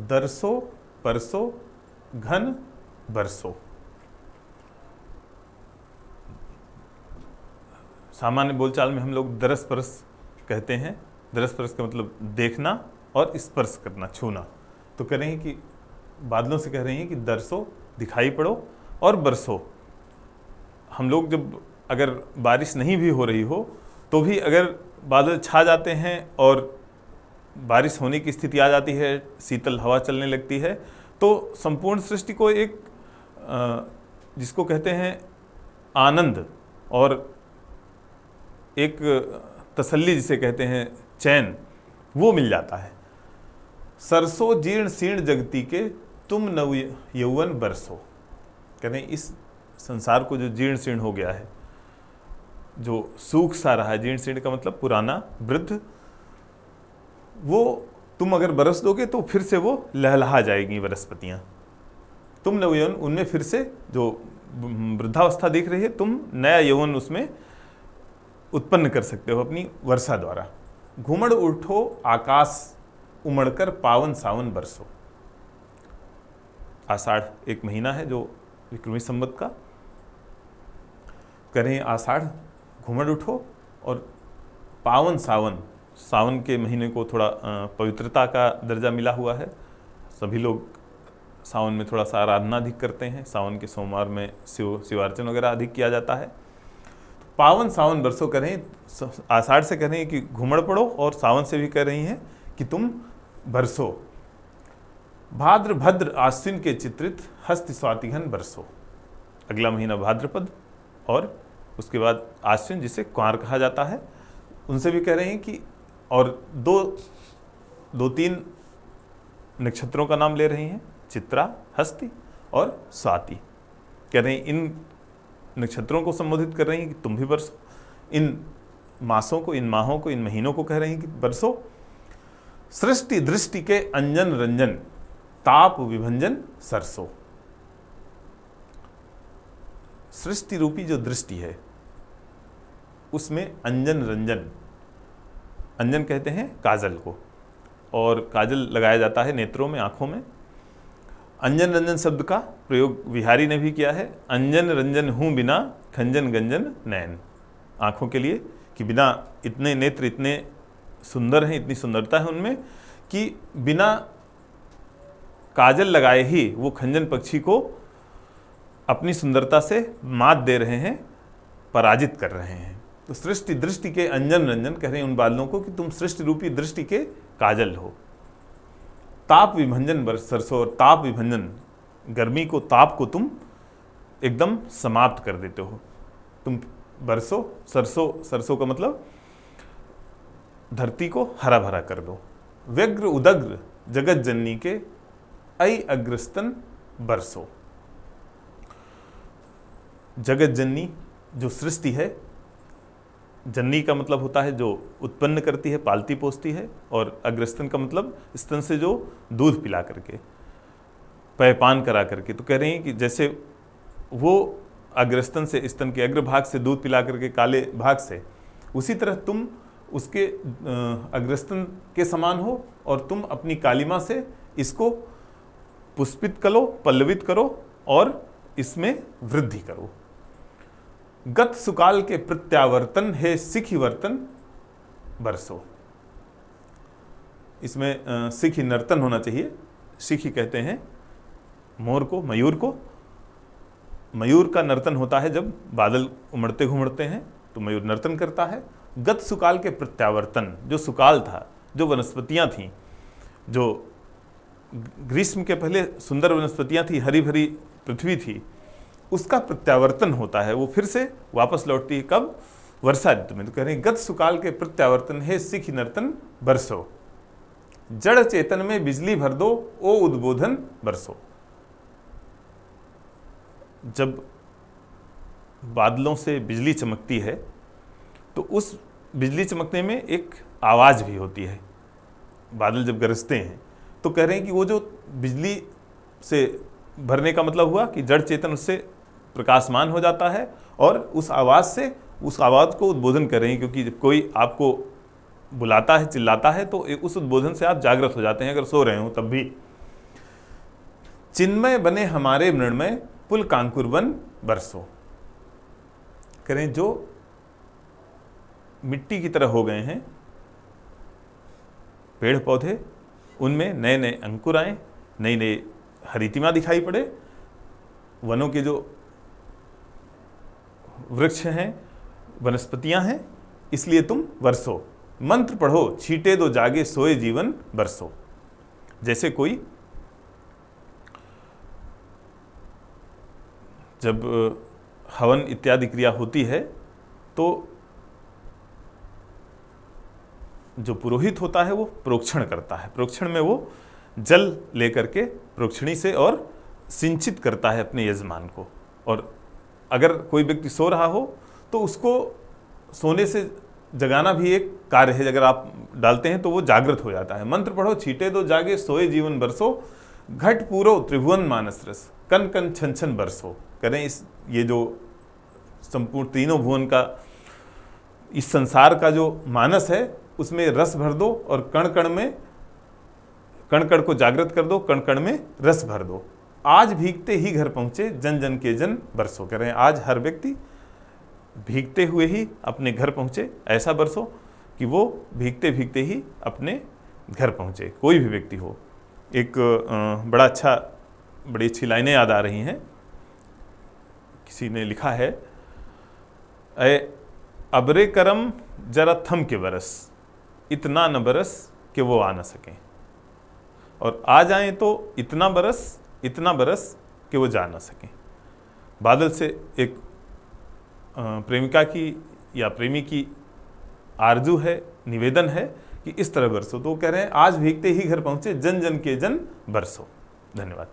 दरसो परसो घन बरसो। सामान्य बोलचाल में हम लोग दरस परस कहते हैं। दरस परस का मतलब देखना और स्पर्श करना, छूना। तो कह रहे हैं कि बादलों से कह रहे हैं कि दरसो, दिखाई पड़ो, और बरसो। हम लोग जब अगर बारिश नहीं भी हो रही हो तो भी अगर बादल छा जाते हैं और बारिश होने की स्थिति आ जाती है, शीतल हवा चलने लगती है, तो संपूर्ण सृष्टि को एक जिसको कहते हैं आनंद और एक तसल्ली जिसे कहते हैं चैन, वो मिल जाता है। सरसो जीर्ण शीर्ण जगती के तुम नव यौवन बरसो। कह रहे हैं इस संसार को जो जीर्ण शीर्ण हो गया है, जो सूख सा रहा है, जीर्ण शीर्ण का मतलब पुराना, वृद्ध, वो तुम अगर बरस दोगे तो फिर से वो लहलहा जाएगी वनस्पतियाँ। तुम नव यौवन, उनमें फिर से जो वृद्धावस्था दिख रही है, तुम नया यौवन उसमें उत्पन्न कर सकते हो अपनी वर्षा द्वारा। घुमड़ उठो आकाश उमड़कर पावन सावन बरसो। आषाढ़ एक महीना है जो विक्रमी संवत का। करें आषाढ़, घुमड़ उठो, और पावन सावन, सावन के महीने को थोड़ा पवित्रता का दर्जा मिला हुआ है। सभी लोग सावन में थोड़ा सा आराधना अधिक करते हैं। सावन के सोमवार में शिवार्चन वगैरह अधिक किया जाता है। तो पावन सावन बरसो करें, आषाढ़ से कह रही हैं कि घुमड़ पड़ो, और सावन से भी कह रही हैं कि तुम बरसो। भाद्र भद्र आश्विन के चित्रित हस्त स्वातिघन बरसो। अगला महीना भाद्रपद और उसके बाद आश्विन, जिसे क्वार कहा जाता है, उनसे भी कह रहे हैं कि, और दो तीन नक्षत्रों का नाम ले रही हैं, चित्रा, हस्ति और स्वाति। कह रहे हैं इन नक्षत्रों को संबोधित कर रही हैं कि तुम भी बरसो। इन मासों को, इन माहों को, इन महीनों को कह रही हैं कि बरसो। सृष्टि दृष्टि के अंजन रंजन ताप विभंजन सरसो। सृष्टि रूपी जो दृष्टि है उसमें अंजन रंजन, अंजन कहते हैं काजल को, और काजल लगाया जाता है नेत्रों में, आंखों में। अंजन रंजन शब्द का प्रयोग विहारी ने भी किया है। अंजन रंजन हूं बिना खंजन गंजन नयन। आंखों के लिए कि बिना, इतने नेत्र इतने सुंदर हैं, इतनी सुंदरता है उनमें कि बिना काजल लगाए ही वो खंजन पक्षी को अपनी सुंदरता से मात दे रहे हैं, पराजित कर रहे हैं। तो सृष्टि दृष्टि के अंजन रंजन कह रहे हैं उन बादलों को कि तुम सृष्टि रूपी दृष्टि के काजल हो। ताप विभंजन सरसो, और ताप विभंजन, गर्मी को, ताप को तुम एकदम समाप्त कर देते हो, तुम बरसो। सरसो, सरसों का मतलब धरती को हरा भरा कर दो। व्यग्र उदग्र जगत जननी के ऐ अग्रस्तन बरसो। जगत जननी जो सृष्टि है, जननी का मतलब होता है जो उत्पन्न करती है, पालती पोसती है, और अग्रस्तन का मतलब स्तन से जो दूध पिला करके, पेयपान करा करके। तो कह रहे हैं कि जैसे वो अग्रस्तन से, स्तन के अग्रभाग से दूध पिला करके काले भाग से, उसी तरह तुम उसके अग्रस्तन के समान हो, और तुम अपनी कालिमा से इसको पुष्पित करो, पल्लवित करो, और इसमें वृद्धि करो। गत सुकाल के प्रत्यावर्तन है सिखी वर्तन बरसो। इसमें सिखी नर्तन होना चाहिए। सिखी कहते हैं मोर को, मयूर को। मयूर का नर्तन होता है जब बादल उमड़ते घुमड़ते हैं तो मयूर नर्तन करता है। गत सुकाल के प्रत्यावर्तन, जो सुकाल था, जो वनस्पतियां थीं, जो ग्रीष्म के पहले सुंदर वनस्पतियां थी, हरी भरी पृथ्वी थी, उसका प्रत्यावर्तन होता है, वो फिर से वापस लौटती है। कब? वर्षा ऋतु में। तो कह रहे हैं गत सुकाल के प्रत्यावर्तन है सिखी नर्तन बरसो। जड़ चेतन में बिजली भर दो ओ उद्बोधन बरसो। जब बादलों से बिजली चमकती है तो उस बिजली चमकने में एक आवाज भी होती है। बादल जब गरजते हैं तो कह रहे हैं कि वो जो बिजली से भरने का मतलब हुआ कि जड़ चेतन उससे प्रकाशमान हो जाता है, और उस आवाज़ से, उस आवाज़ को उद्बोधन कर रहे हैं, क्योंकि जब कोई आपको बुलाता है, चिल्लाता है, तो उस उद्बोधन से आप जागृत हो जाते हैं, अगर सो रहे हो तब भी। चिन्मय बने हमारे मृण्मय पुल कांकुर वन बरसो। करें जो मिट्टी की तरह हो गए हैं पेड़ पौधे, उनमें नए नए अंकुर आए, नई नई हरितिमा दिखाई पड़े, वनों के जो वृक्ष हैं, वनस्पतियां हैं, इसलिए तुम बरसो। मंत्र पढ़ो छीटे दो जागे सोए जीवन बरसो। जैसे कोई जब हवन इत्यादि क्रिया होती है तो जो पुरोहित होता है वो प्रोक्षण करता है। प्रोक्षण में वो जल लेकर के प्रोक्षणी से और सिंचित करता है अपने यजमान को। और अगर कोई व्यक्ति सो रहा हो तो उसको सोने से जगाना भी एक कार्य है। अगर आप डालते हैं तो वो जागृत हो जाता है। मंत्र पढ़ो छीटे दो जागे सोए जीवन बरसो, घट पूरो त्रिभुवन मानस रस, कन कन छन छन बरसो। करें इस ये जो संपूर्ण तीनों भुवन का, इस संसार का जो मानस है उसमें रस भर दो और कण कण में, कण कण को जागृत कर दो, कण कण में रस भर दो। आज भीगते ही घर पहुंचे जन जन के जन बरसो। कह रहे हैं आज हर व्यक्ति भीगते हुए ही अपने घर पहुंचे, ऐसा बरसो कि वो भीगते भीगते ही अपने घर पहुंचे, कोई भी व्यक्ति हो। एक बड़ी अच्छी लाइनें याद आ रही हैं। किसी ने लिखा है, अय अबरे करम जरा थम के बरस, इतना न बरस कि वो आ न सकें, और आ जाएं तो इतना बरस कि वो जा न सकें। बादल से एक प्रेमिका की या प्रेमी की आरजू है, निवेदन है कि इस तरह बरसो। तो कह रहे हैं आज भीगते ही घर पहुंचे जन जन के जन बरसो। धन्यवाद।